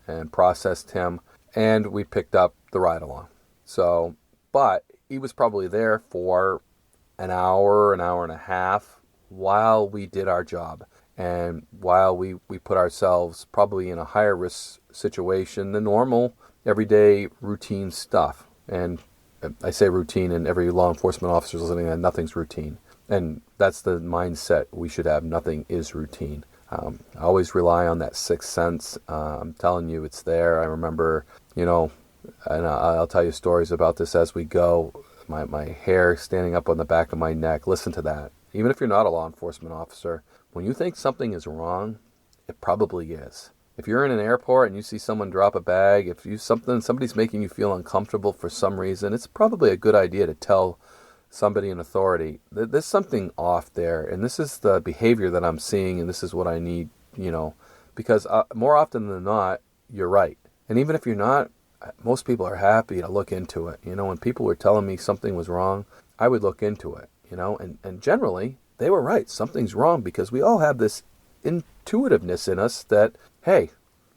and processed him. And we picked up the ride along. So, but he was probably there for an hour and a half while we did our job and while we put ourselves probably in a higher risk situation than normal, everyday routine stuff. And I say routine, and every law enforcement officer is listening, and nothing's routine. And that's the mindset we should have. Nothing is routine. I always rely on that sixth sense. I'm telling you, it's there. I remember, and I'll tell you stories about this as we go. My hair standing up on the back of my neck. Listen to that. Even if you're not a law enforcement officer, when you think something is wrong, it probably is. If you're in an airport and you see someone drop a bag, if somebody's making you feel uncomfortable for some reason, it's probably a good idea to tell somebody in authority, there's something off there. And this is the behavior that I'm seeing, and this is what I need, because more often than not, you're right. And even if you're not, most people are happy to look into it. When people were telling me something was wrong, I would look into it, and generally they were right. Something's wrong, because we all have this intuitiveness in us that, hey,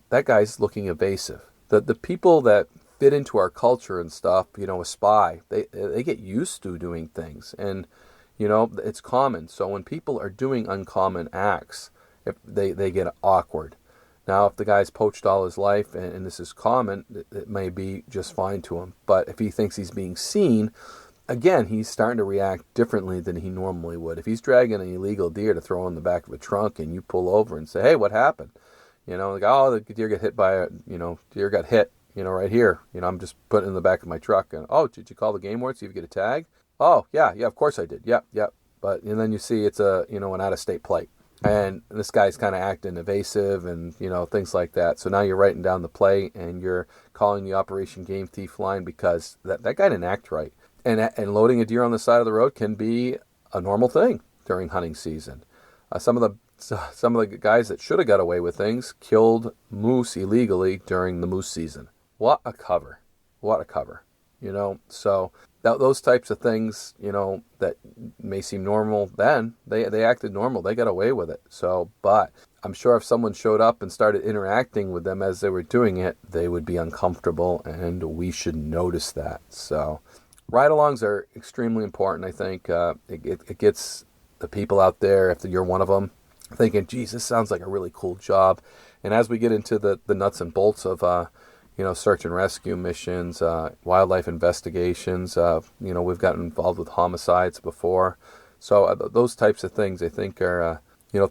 that guy's looking evasive. The people that fit into our culture and stuff, a spy, they get used to doing things, and it's common. So when people are doing uncommon acts, if they get awkward. Now, if the guy's poached all his life and this is common, it may be just fine to him. But if he thinks he's being seen, again, he's starting to react differently than he normally would. If he's dragging an illegal deer to throw in the back of a trunk and you pull over and say, hey, what happened? Like, oh, the deer got hit by deer got hit, right here. I'm just putting it in the back of my truck. And, oh, did you call the game warden, see if you get a tag? Oh, yeah, of course I did. Yep. But, and then you see it's an out-of-state plate. And this guy's kind of acting evasive and, things like that. So now you're writing down the plate and you're calling the Operation Game Thief line because that guy didn't act right. And loading a deer on the side of the road can be a normal thing during hunting season. Some of the guys that should have got away with things killed moose illegally during the moose season. What a cover. So those types of things, that may seem normal then, they acted normal. They got away with it. So, but I'm sure if someone showed up and started interacting with them as they were doing it, they would be uncomfortable, and we should notice that. So ride-alongs are extremely important, I think. It gets the people out there, if you're one of them, thinking, geez, this sounds like a really cool job. And as we get into the nuts and bolts of search and rescue missions, wildlife investigations. We've gotten involved with homicides before. So those types of things, I think, are,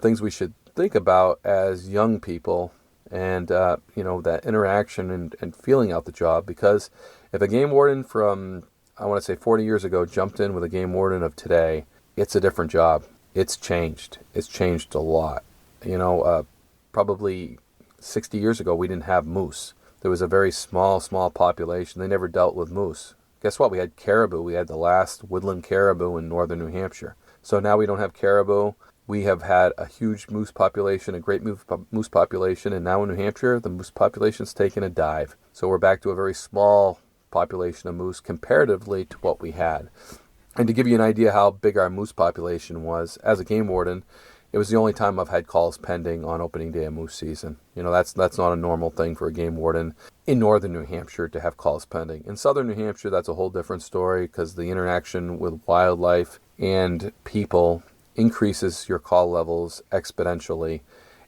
things we should think about as young people, and, that interaction and feeling out the job. Because if a game warden from, I want to say 40 years ago jumped in with a game warden of today, it's a different job. It's changed. It's changed a lot. Probably 60 years ago, we didn't have moose. There was a very small population. They never dealt with moose. Guess what? We had caribou. We had the last woodland caribou in northern New Hampshire. So now we don't have caribou. We have had a huge moose population, a great moose population, and now in New Hampshire, the moose population's taken a dive. So we're back to a very small population of moose comparatively to what we had. And to give you an idea how big our moose population was, as a game warden, it was the only time I've had calls pending on opening day of moose season. That's not a normal thing for a game warden in northern New Hampshire to have calls pending. In southern New Hampshire, that's a whole different story, because the interaction with wildlife and people increases your call levels exponentially,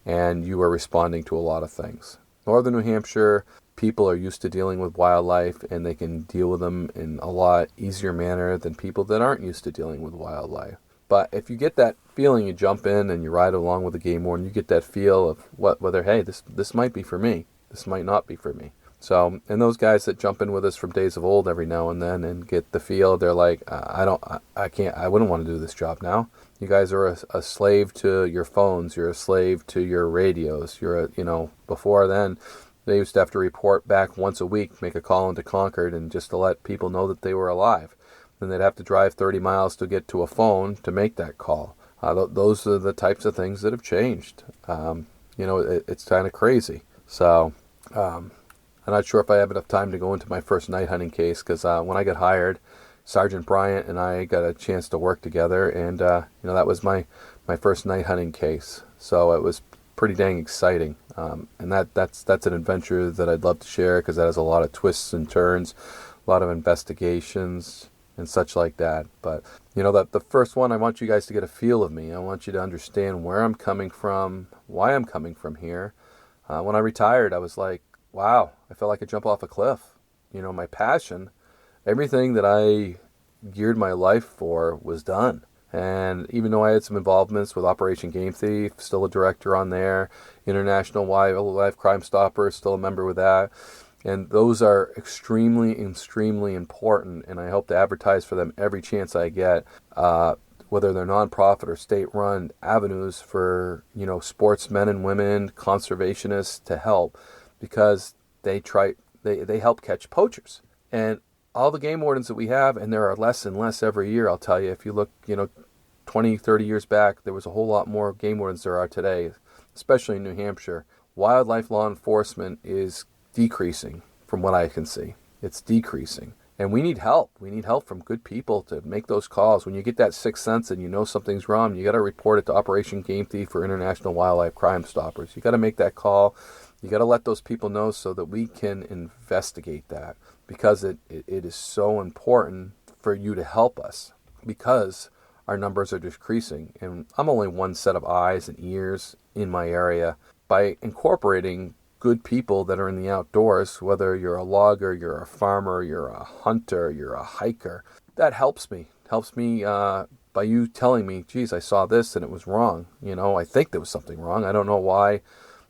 and you are responding to a lot of things. Northern New Hampshire, people are used to dealing with wildlife, and they can deal with them in a lot easier manner than people that aren't used to dealing with wildlife. But if you get that feeling, you jump in and you ride along with the game warden, you get that feel of whether, hey, this might be for me, this might not be for me. So, and those guys that jump in with us from days of old every now and then and get the feel, they're like, I wouldn't want to do this job now. You guys are a slave to your phones, you're a slave to your radios, before then, they used to have to report back once a week, make a call into Concord, and just to let people know that they were alive. Then they'd have to drive 30 miles to get to a phone to make that call. Those are the types of things that have changed. It's kind of crazy. So I'm not sure if I have enough time to go into my first night hunting case, because when I got hired, Sergeant Bryant and I got a chance to work together, and that was my first night hunting case. So it was pretty dang exciting, and that's an adventure that I'd love to share, because that has a lot of twists and turns, a lot of investigations and such like that. But the first one, I want you guys to get a feel of me. I want you to understand where I'm coming from, why I'm coming from here. When I retired, I was like, wow, I felt like I jumped off a cliff. My passion, everything that I geared my life for was done. And even though I had some involvements with Operation Game Thief, still a director on there, International Wildlife Crimestoppers, still a member with that. And those are extremely, extremely important, and I hope to advertise for them every chance I get, whether they're nonprofit or state-run avenues for, sportsmen and women, conservationists to help, because they help catch poachers. And all the game wardens that we have, and there are less and less every year, I'll tell you. If you look, 20, 30 years back, there was a whole lot more game wardens there are today, especially in New Hampshire. Wildlife law enforcement is decreasing from what I can see. It's decreasing. And we need help. We need help from good people to make those calls. When you get that sixth sense and you know something's wrong, you got to report it to Operation Game Thief or International Wildlife Crimestoppers. You got to make that call. You got to let those people know so that we can investigate that, because it is so important for you to help us, because our numbers are decreasing. And I'm only one set of eyes and ears in my area. By incorporating good people that are in the outdoors, whether you're a logger, you're a farmer, you're a hunter, you're a hiker, that helps me. Helps me by you telling me, geez, I saw this and it was wrong. I think there was something wrong. I don't know why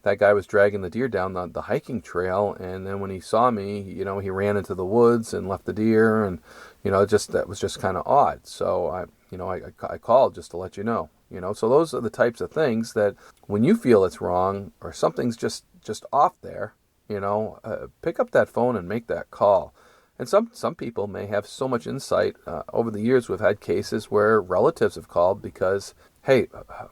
that guy was dragging the deer down the hiking trail, and then when he saw me, he ran into the woods and left the deer, and that was just kind of odd. So I called just to let you know. So those are the types of things that when you feel it's wrong or something's just off there, pick up that phone and make that call. And some people may have so much insight. Over the years, we've had cases where relatives have called because, hey,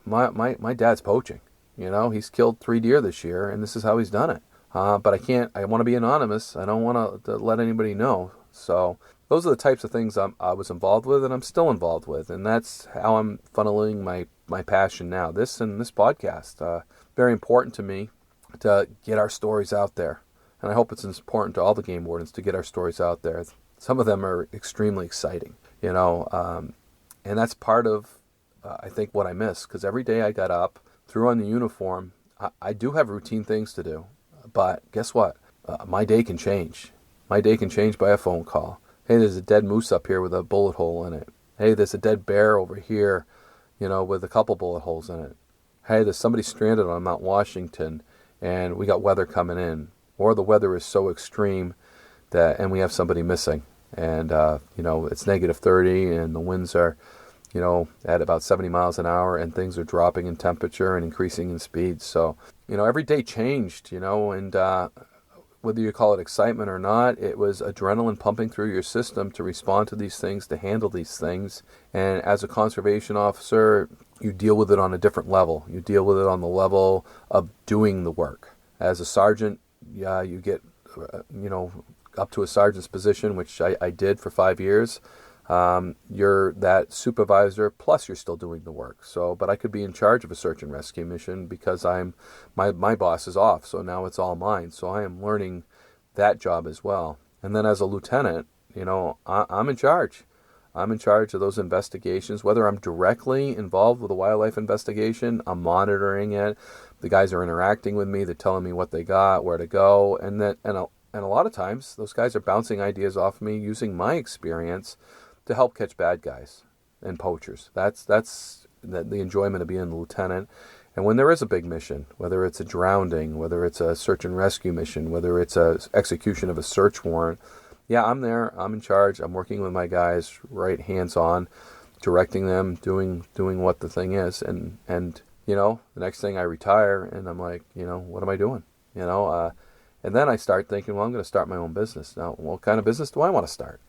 my dad's poaching. He's killed 3 deer this year, and this is how he's done it. But I want to be anonymous. I don't want to let anybody know. So those are the types of things I was involved with, and I'm still involved with. And that's how I'm funneling my passion now. This podcast, very important to me to get our stories out there. And I hope it's important to all the game wardens to get our stories out there. Some of them are extremely exciting, and that's part of, I think, what I miss. Because every day I got up, threw on the uniform. I do have routine things to do. But guess what? My day can change. My day can change by a phone call. Hey, there's a dead moose up here with a bullet hole in it. Hey, there's a dead bear over here, with a couple bullet holes in it. Hey, there's somebody stranded on Mount Washington, and we got weather coming in. Or the weather is so extreme and we have somebody missing. And, it's negative 30, and the winds are, at about 70 miles an hour, and things are dropping in temperature and increasing in speed. So, every day changed, and whether you call it excitement or not, it was adrenaline pumping through your system to respond to these things, to handle these things. And as a conservation officer, you deal with it on a different level. You deal with it on the level of doing the work. As a sergeant, you get, up to a sergeant's position, which I did for 5 years. You're that supervisor, plus you're still doing the work. So, but I could be in charge of a search and rescue mission because my boss is off. So now it's all mine. So I am learning that job as well. And then as a lieutenant, I'm in charge. I'm in charge of those investigations, whether I'm directly involved with a wildlife investigation, I'm monitoring it. The guys are interacting with me. They're telling me what they got, where to go. And a lot of times those guys are bouncing ideas off me using my experience to help catch bad guys and poachers. That's the enjoyment of being a lieutenant. And when there is a big mission, whether it's a drowning, whether it's a search and rescue mission, whether it's a execution of a search warrant, I'm there. I'm in charge. I'm working with my guys, right, hands-on, directing them, doing what the thing is. And the next thing I retire, and I'm like, what am I doing? And then I start thinking, well, I'm going to start my own business. Now, what kind of business do I want to start?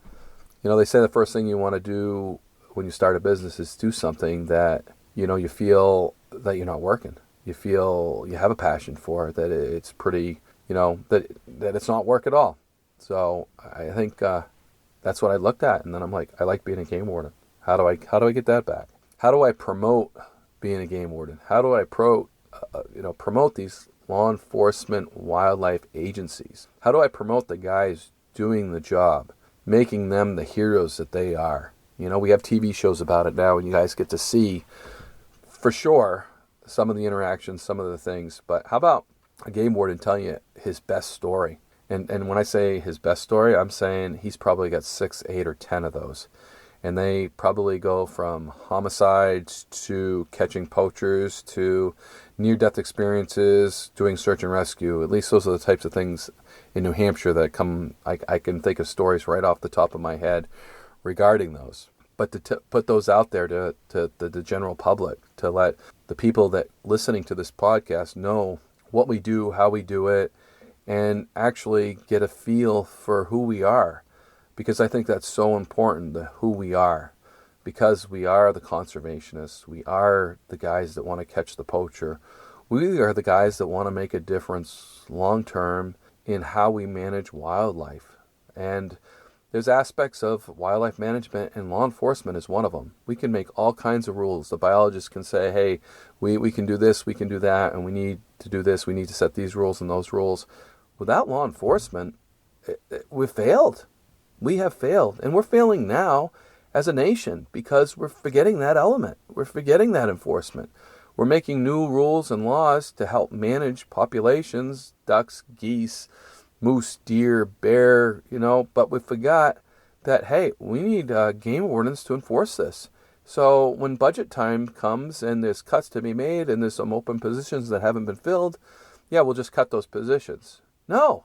They say the first thing you want to do when you start a business is do something that, you feel that you're not working. You feel you have a passion for it, that it's pretty, that it's not work at all. So I think that's what I looked at. And then I'm like, I like being a game warden. How do I get that back? How do I promote being a game warden? How do I promote these law enforcement wildlife agencies? How do I promote the guys doing the job, making them the heroes that they are? We have TV shows about it now, and you guys get to see, for sure, some of the interactions, some of the things. But how about a game warden telling you his best story? And when I say his best story, I'm saying he's probably got 6, 8, or 10 of those. And they probably go from homicides to catching poachers to near-death experiences, doing search and rescue. At least those are the types of things in New Hampshire that come. I can think of stories right off the top of my head regarding those. But to put those out there to the general public, to let the people that listening to this podcast know what we do, how we do it, and actually get a feel for who we are. because I think that's so important, who we are. Because we are the conservationists, we are the guys that want to catch the poacher. We are the guys that want to make a difference long term in how we manage wildlife. And there's aspects of wildlife management, and law enforcement is one of them. We can make all kinds of rules. The biologists can say, hey, we can do this, we can do that, and we need to do this, we need to set these rules and those rules. Without law enforcement, we've failed. We have failed. And we're failing now as a nation because we're forgetting that element. We're forgetting that enforcement. We're making new rules and laws to help manage populations, ducks, geese, moose, deer, bear, but we forgot that, hey, we need game wardens to enforce this. So when budget time comes and there's cuts to be made and there's some open positions that haven't been filled, yeah, we'll just cut those positions. No,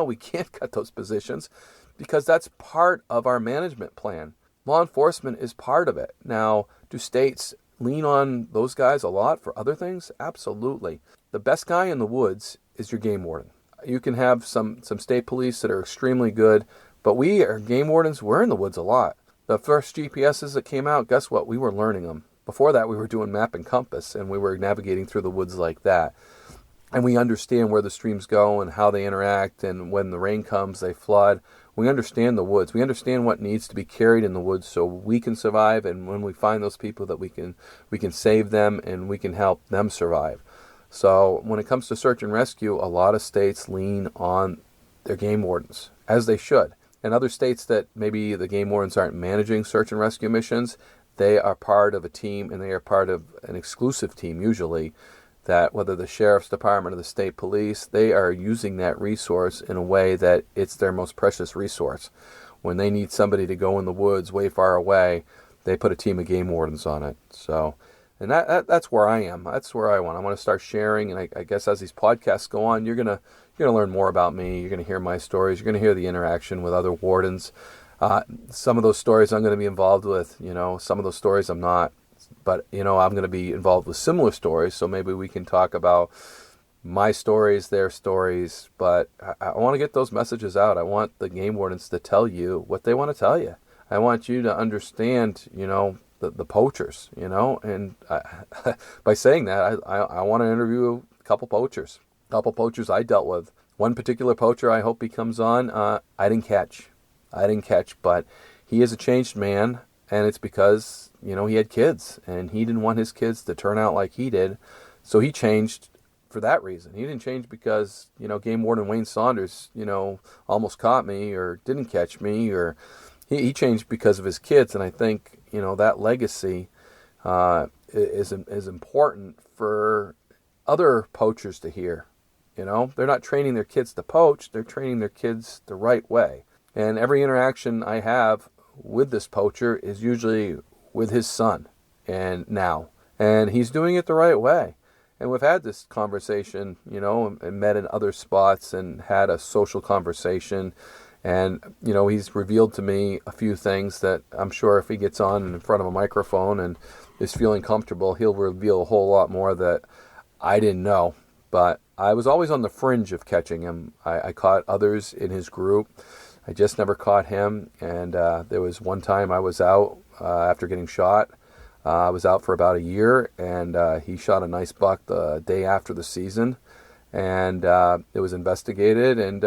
we can't cut those positions because that's part of our management plan. Law enforcement is part of it. Now, do states lean on those guys a lot for other things? Absolutely. The best guy in the woods is your game warden. You can have some state police that are extremely good, but we are game wardens. We're in the woods a lot. The first GPSs that came out, guess what? We were learning them. Before that, we were doing map and compass, and we were navigating through the woods like that. And we understand where the streams go and how they interact, and when the rain comes, they flood. We understand the woods. We understand what needs to be carried in the woods so we can survive, and when we find those people that we can save them and we can help them survive. So when it comes to search and rescue, a lot of states lean on their game wardens, as they should. And other states that maybe the game wardens aren't managing search and rescue missions, they are part of a team, and they are part of an exclusive team usually, that whether the sheriff's department or the state police, they are using that resource in a way that it's their most precious resource. When they need somebody to go in the woods way far away, they put a team of game wardens on it. So, and that's where I am. That's where I want. I want to start sharing, and I guess as these podcasts go on, you're gonna learn more about me. You're gonna hear my stories. You're gonna hear the interaction with other wardens. Some of those stories I'm going to be involved with. Some of those stories I'm not. But, I'm going to be involved with similar stories, so maybe we can talk about my stories, their stories. But I want to get those messages out. I want the game wardens to tell you what they want to tell you. I want you to understand, the poachers, and by saying that, I want to interview a couple poachers I dealt with. One particular poacher I hope he comes on, I didn't catch, but he is a changed man, and it's because, he had kids, and he didn't want his kids to turn out like he did, so he changed for that reason. He didn't change because, Game Warden Wayne Saunders, almost caught me or didn't catch me, or he changed because of his kids, and I think, that legacy is important for other poachers to hear. They're not training their kids to poach, they're training their kids the right way. And every interaction I have with this poacher is usually with his son and he's doing it the right way. And we've had this conversation, and met in other spots and had a social conversation. And, he's revealed to me a few things that I'm sure if he gets on in front of a microphone and is feeling comfortable, he'll reveal a whole lot more that I didn't know. But I was always on the fringe of catching him. I caught others in his group. I just never caught him. And there was one time I was out after getting shot. I was out for about a year, and he shot a nice buck the day after the season. And it was investigated, and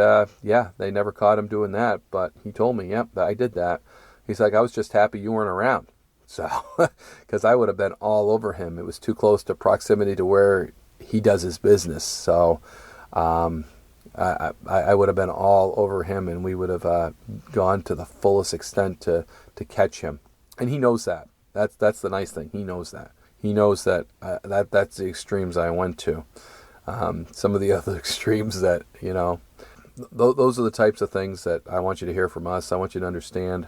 they never caught him doing that. But he told me, yep, I did that. He's like, I was just happy you weren't around. So, because I would have been all over him. It was too close to proximity to where he does his business. So, I would have been all over him, and we would have gone to the fullest extent to catch him. And he knows that. That's the nice thing. He knows that. He knows that that's the extremes I went to. Some of the other extremes that, those are the types of things that I want you to hear from us. I want you to understand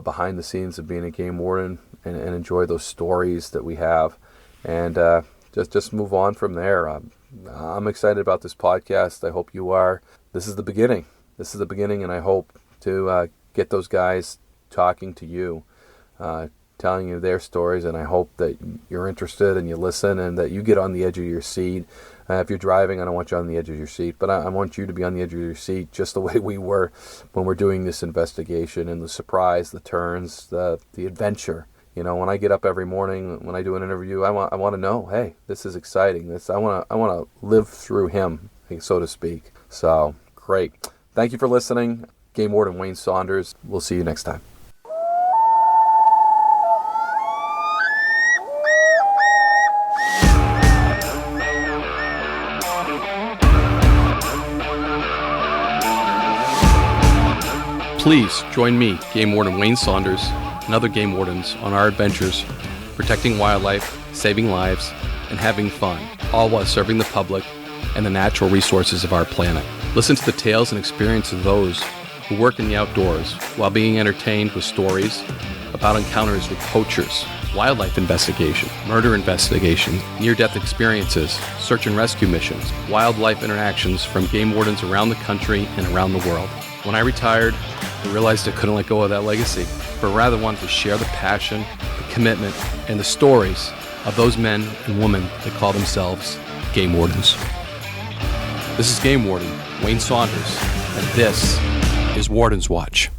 behind the scenes of being a game warden and enjoy those stories that we have. And just move on from there. I'm excited about this podcast. I hope you are. This is the beginning. And I hope to get those guys talking to you, telling you their stories, and I hope that you're interested and you listen and that you get on the edge of your seat. If you're driving, I don't want you on the edge of your seat, but I want you to be on the edge of your seat just the way we were when we're doing this investigation, and the surprise, the turns, the adventure. You know, when I get up every morning, when I do an interview, I want to know, hey, this is exciting. I want to live through him, so to speak. So, great. Thank you for listening. Game Warden Wayne Saunders. We'll see you next time. Please join me, Game Warden Wayne Saunders, and other game wardens on our adventures protecting wildlife, saving lives, and having fun, all while serving the public and the natural resources of our planet. Listen to the tales and experiences of those who work in the outdoors while being entertained with stories about encounters with poachers, wildlife investigation, murder investigation, near-death experiences, search and rescue missions, wildlife interactions from game wardens around the country and around the world. When I retired, I realized I couldn't let go of that legacy, but rather wanted to share the passion, the commitment, and the stories of those men and women that call themselves game wardens. This is Game Warden Wayne Saunders, and this is Warden's Watch.